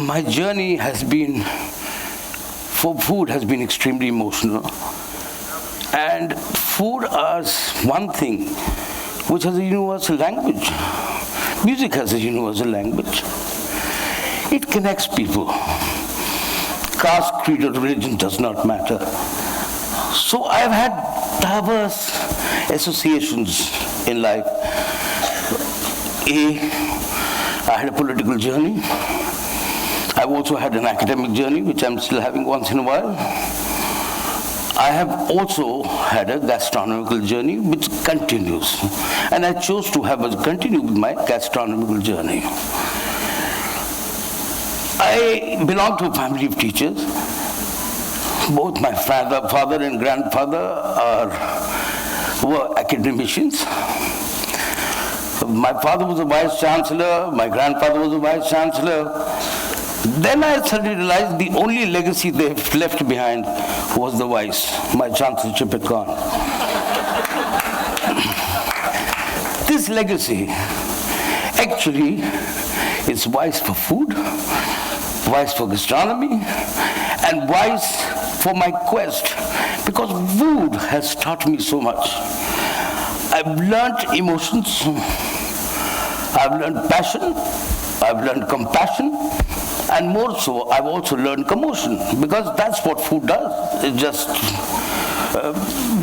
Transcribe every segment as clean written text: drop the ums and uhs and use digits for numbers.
my journey for food has been extremely emotional. And food is one thing which has a universal language. Music has a universal language. It connects people. Caste, creed, or religion does not matter. So I've had diverse associations in life. I had a political journey. I've also had an academic journey, which I'm still having once in a while. I have also had a gastronomical journey, which continues. And I chose to continue with my gastronomical journey. I belong to a family of teachers. Both my father and grandfather were academicians. My father was a vice chancellor, my grandfather was a vice chancellor. Then I suddenly realized the only legacy they left behind was the vice. My chancellorship had gone. This legacy actually is wise for food, wise for gastronomy, and wise for my quest, because food has taught me so much. I've learned emotions, I've learned passion, I've learned compassion, and more so, I've also learned commotion, because that's what food does. It just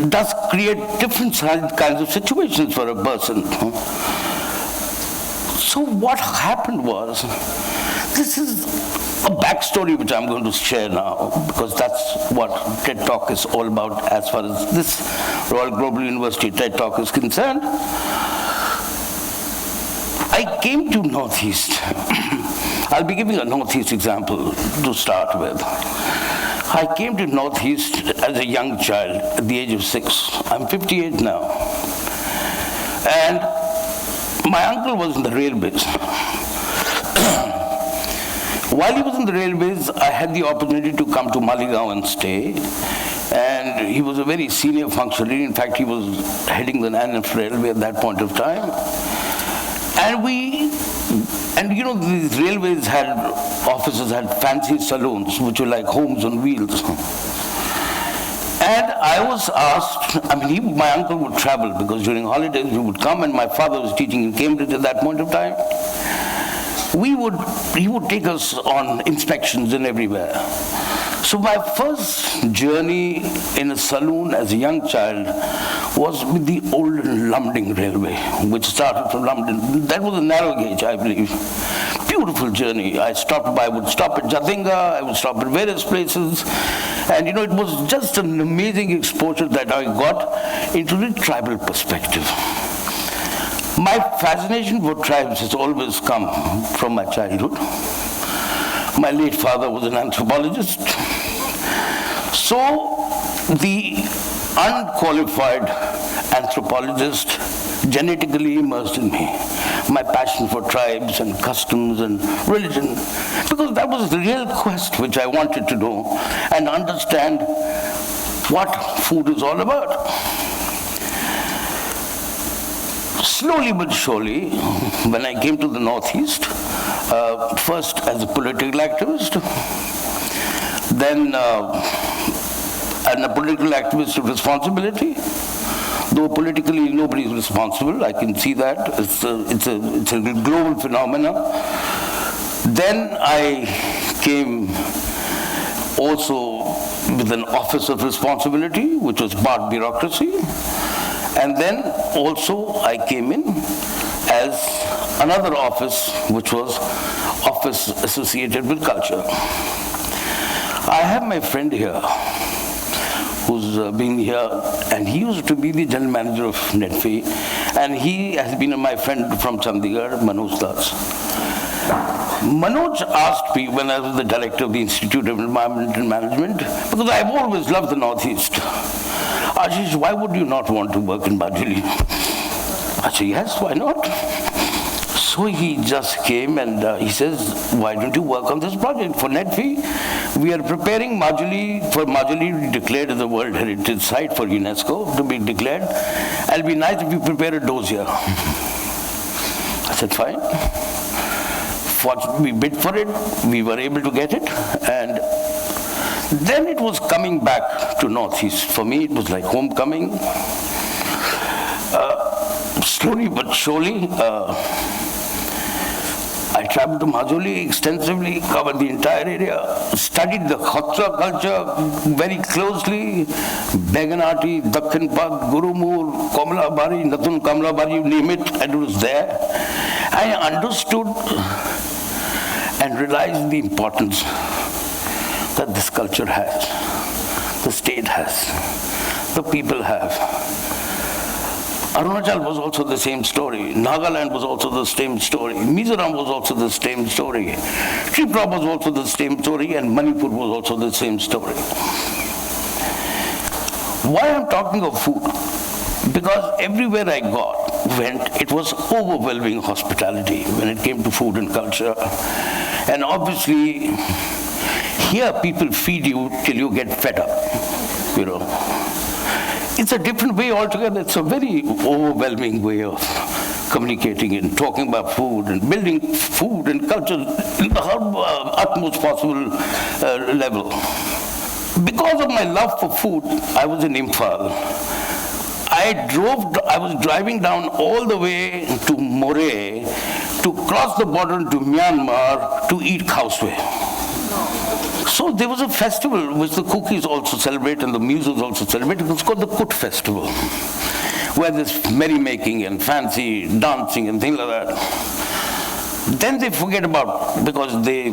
does create different kinds of situations for a person. So what happened was, this is a backstory which I'm going to share now, because that's what TED Talk is all about as far as this Royal Global University TED Talk is concerned. I came to Northeast. I'll be giving a Northeast example to start with. I came to Northeast as a young child at the age of 6. I'm 58 now. And my uncle was in the railways. While he was in the railways, I had the opportunity to come to Maligaon and stay. And he was a very senior functionary. In fact, he was heading the NF Railway at that point of time. And you know, these railways offices had fancy saloons, which were like homes on wheels. And I was asked, my uncle would travel, because during holidays he would come, and my father was teaching in Cambridge at that point of time. He would take us on inspections and everywhere. So my first journey in a saloon as a young child was with the old Lumding Railway, which started from Lumding. That was a narrow gauge, I believe. Beautiful journey. I would stop at Jathinga, I would stop at various places. And you know, it was just an amazing exposure that I got into the tribal perspective. My fascination for tribes has always come from my childhood. My late father was an anthropologist. So the unqualified anthropologist genetically immersed in me my passion for tribes and customs and religion, because that was the real quest which I wanted to know and understand what food is all about. Slowly but surely, when I came to the Northeast, first as a political activist, then and a political activist of responsibility. Though politically nobody is responsible, I can see that. It's a global phenomenon. Then I came also with an office of responsibility, which was part bureaucracy. And then also I came in as another office, which was office associated with culture. I have my friend here, who's been here, and he used to be the general manager of Netfee, and he has been my friend from Chandigarh, Manoj Das. Manoj asked me when I was the director of the Institute of Environmental Management, because I've always loved the Northeast, Ashish, why would you not want to work in Majuli? I said, yes, why not? So he just came and he says, why don't you work on this project for Netfee? We are preparing Majuli, for Majuli to be declared as a World Heritage Site for UNESCO to be declared. It'll be nice if you prepare a dossier. I said, fine. we bid for it, we were able to get it, and then it was coming back to Northeast. For me, it was like homecoming. Slowly but surely, I traveled to Majuli extensively, covered the entire area, studied the Chopra culture very closely, Beganati, Dakhin Pad, Gurumur, Kamlabari, Natun Kamlabari, you name it, and it was there. I understood and realized the importance that this culture has, the state has, the people have. Arunachal was also the same story. Nagaland was also the same story. Mizoram was also the same story. Chopra was also the same story, and Manipur was also the same story. Why I'm talking of food? Because everywhere I went, it was overwhelming hospitality when it came to food and culture. And obviously, here people feed you till you get fed up, you know. It's a different way altogether. It's a very overwhelming way of communicating and talking about food and building food and culture in the utmost possible level. Because of my love for food, I was in Imphal. I was driving down all the way to Moreh to cross the border to Myanmar to eat khawswe. So there was a festival which the cookies also celebrate and the musos also celebrate. It was called the Kut Festival, where there's merrymaking and fancy dancing and things like that. Then they forget about, because the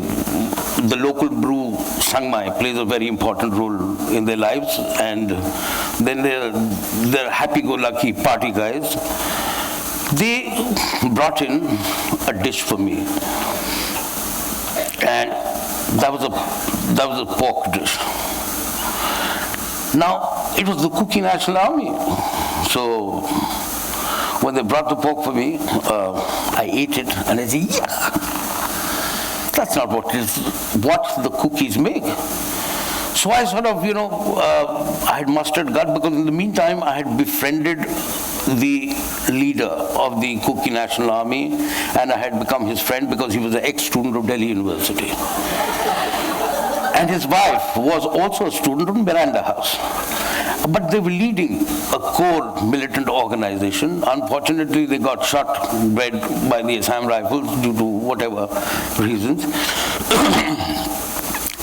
local brew, Sangmai, plays a very important role in their lives, and then they're happy-go-lucky party guys. They brought in a dish for me, and that was a pork dish. Now, it was the Cookie National Army. So, when they brought the pork for me, I ate it, and I said, yeah, that's not what the cookies make. So I sort of, I had mustered gut, because in the meantime, I had befriended the leader of the Cookie National Army, and I had become his friend because he was an ex-student of Delhi University. And his wife was also a student of Miranda House. But they were leading a core militant organization. Unfortunately, they got shot dead by the Assam Rifles due to whatever reasons.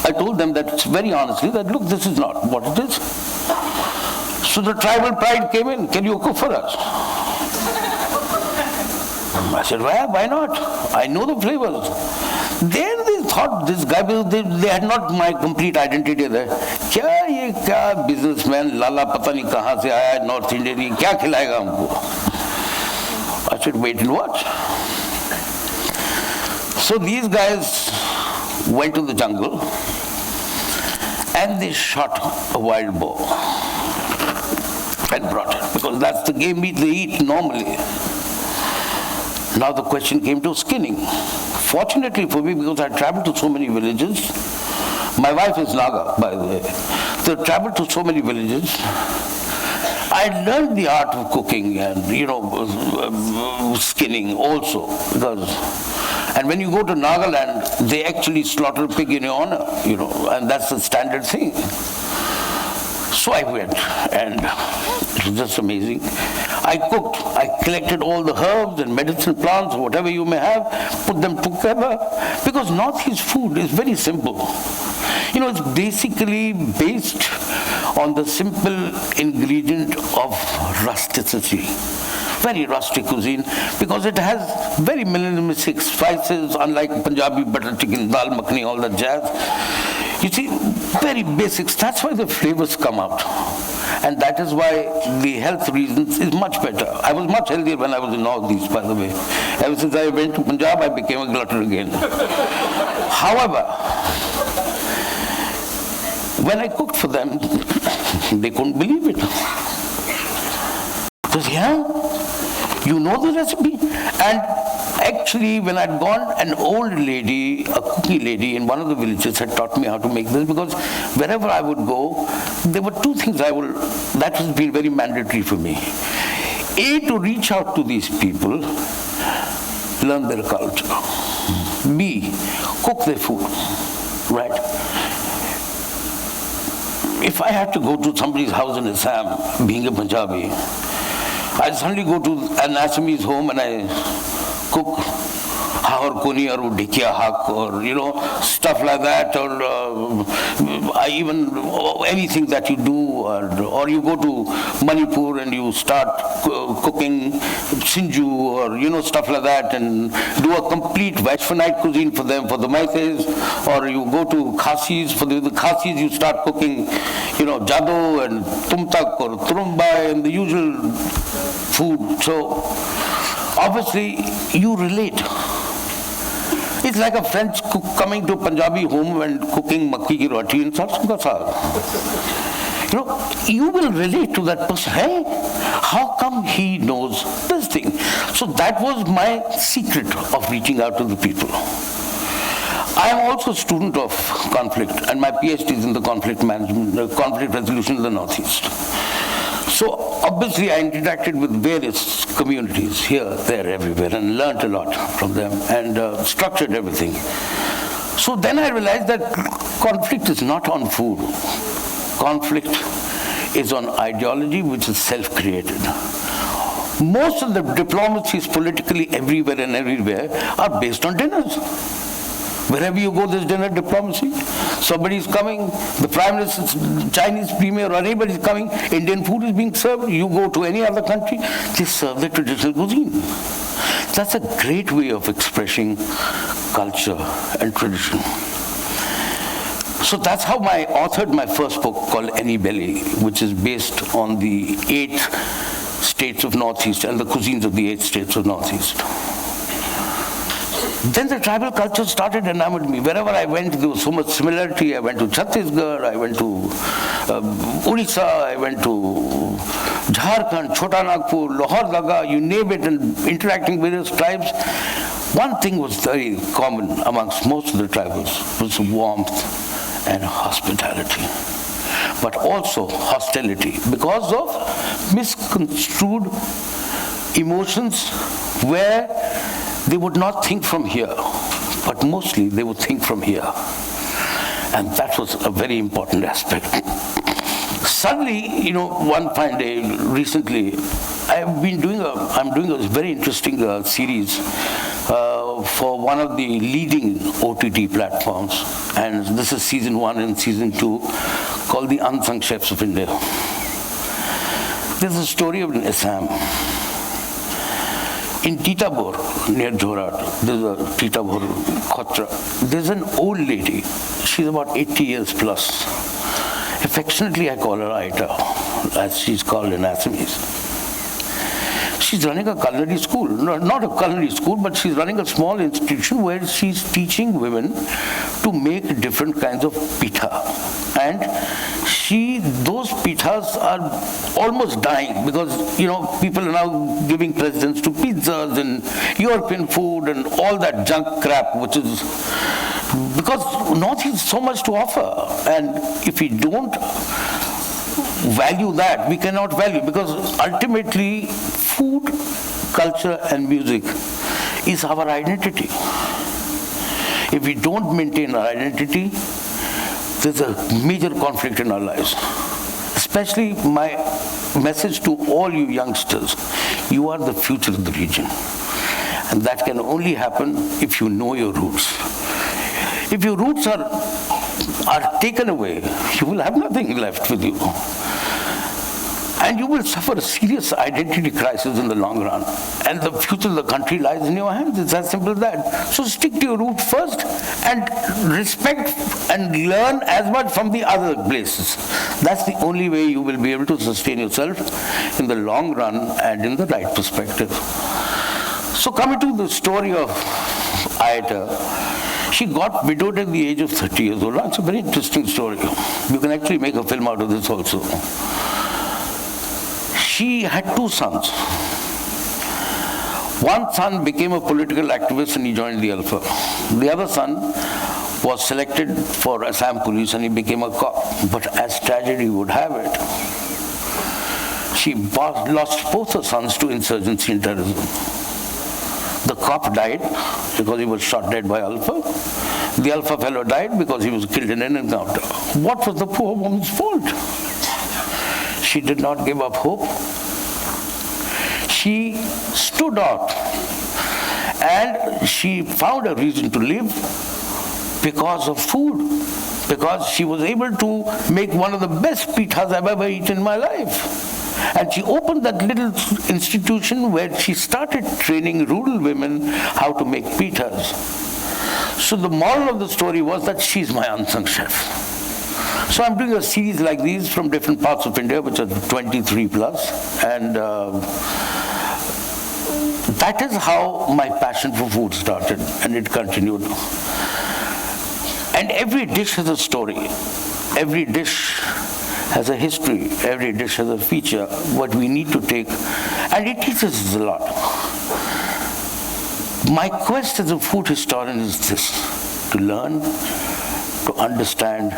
I told them that very honestly, that look, this is not what it is. So the tribal pride came in. Can you cook for us? I said, well, why not? I know the flavors. Then they thought this guy, they had not my complete identity there. क्या ये क्या businessman लाला पता नहीं कहाँ से आया North Indian ये क्या खिलाएगा हमको? I said, wait and watch. So these guys went to the jungle and they shot a wild boar and brought it, because that's the game meat they eat normally. Now the question came to skinning. Fortunately for me, because I traveled to so many villages, my wife is Naga, by the way. So I traveled to so many villages. I learned the art of cooking and, skinning also. And when you go to Nagaland, they actually slaughter a pig in your honor, and that's the standard thing. So I went, and it was just amazing. I cooked, I collected all the herbs and medicine plants, or whatever you may have, put them together, because Northeast food is very simple. It's basically based on the simple ingredient of rusticity. Very rustic cuisine, because it has very minimalistic spices, unlike Punjabi butter chicken, dal makhani, all that jazz. You see, very basics. That's why the flavors come out. And that is why the health reasons is much better. I was much healthier when I was in Northeast, by the way. Ever since I went to Punjab, I became a glutton again. However, when I cooked for them, they couldn't believe it. Because, you know the recipe? And actually, when I'd gone, an old lady, a cooking lady in one of the villages had taught me how to make this, because wherever I would go, there were two things that has been very mandatory for me. A, to reach out to these people, learn their culture. B, cook their food, right? If I had to go to somebody's house in Assam, being a Punjabi, I suddenly go to an Assamese home and I cook hahar koni or dikia hak or, stuff like that, or anything that you do, or you go to Manipur and you start cooking sinju or, stuff like that, and do a complete Vaishvanite cuisine for them, for the Maithis, or you go to Khasis, for the Khasis you start cooking, jado and tumtak or turumbai and the usual food. So obviously you relate. It's like a French cook coming to a Punjabi home and cooking makki ki roti and sarson ka saag. You will relate to that person. Hey, how come he knows this thing? So that was my secret of reaching out to the people. I am also a student of conflict, and my PhD is in the conflict management, conflict resolution in the Northeast. So obviously I interacted with various communities here, there, everywhere, and learned a lot from them and structured everything. So then I realized that conflict is not on food. Conflict is on ideology, which is self-created. Most of the diplomacies politically everywhere are based on dinners. Wherever you go, there's dinner diplomacy. Somebody's coming, the Prime Minister, Chinese Premier, or anybody's coming, Indian food is being served. You go to any other country, they serve the traditional cuisine. That's a great way of expressing culture and tradition. So that's how I authored my first book called Any Belly, which is based on the 8 states of Northeast and the cuisines of the 8 states of Northeast. Then the tribal culture started enamored me. Wherever I went, there was so much similarity. I went to Chhattisgarh, I went to Odisha, I went to Jharkhand, Chota Nagpur, Lahore Daga, you name it, and interacting with various tribes. One thing was very common amongst most of the tribals was warmth and hospitality, but also hostility because of misconstrued emotions where they would not think from here, but mostly they would think from here. And that was a very important aspect. Suddenly, one fine day, recently, I'm doing a very interesting series for one of the leading OTT platforms. And this is season 1 and season 2, called The Unsung Chefs of India. There's a story of Assam. In Titabor, near Jorat, there's a Titabor Khotra. There's an old lady. She's about 80 years plus. Affectionately, I call her Aita, as she's called in Assamese. She's running a culinary school. No, not a culinary school, but she's running a small institution where she's teaching women to make different kinds of pitha. And those pithas are almost dying because, people are now giving precedence to pizzas and European food and all that junk crap, which is because North has so much to offer. And if we don't value that, we cannot value, because ultimately food, culture and music is our identity. If we don't maintain our identity, there's a major conflict in our lives. Especially my message to all you youngsters, you are the future of the region. And that can only happen if you know your roots. If your roots are taken away, you will have nothing left with you. And you will suffer a serious identity crisis in the long run. And the future of the country lies in your hands. It's as simple as that. So stick to your roots first and respect and learn as much from the other places. That's the only way you will be able to sustain yourself in the long run and in the right perspective. So coming to the story of Ayata, she got widowed at the age of 30 years old. It's a very interesting story. You can actually make a film out of this also. She had 2 sons. One son became a political activist and he joined the Alpha. The other son was selected for Assam police and he became a cop. But as tragedy would have it, she lost both her sons to insurgency and terrorism. The cop died because he was shot dead by Alpha. The Alpha fellow died because he was killed in an encounter. What was the poor woman's fault? She did not give up hope. She stood out and she found a reason to live because of food, because she was able to make one of the best pitas I've ever eaten in my life. And she opened that little institution where she started training rural women how to make pitas. So the moral of the story was that she's my unsung chef. So I'm doing a series like these from different parts of India, which are 23 plus. And that is how my passion for food started, and it continued. And every dish has a story. Every dish has a history. Every dish has a feature, what we need to take, and it teaches us a lot. My quest as a food historian is this: to learn, to understand,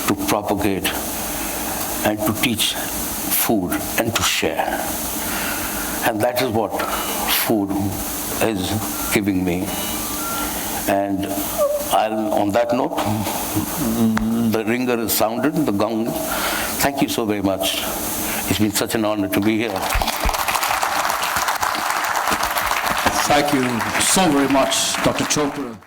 to propagate, and to teach food, and to share. And that is what food is giving me. And on that note, the ringer is sounded, the gong. Thank you so very much. It's been such an honor to be here. Thank you so very much, Dr. Chopra.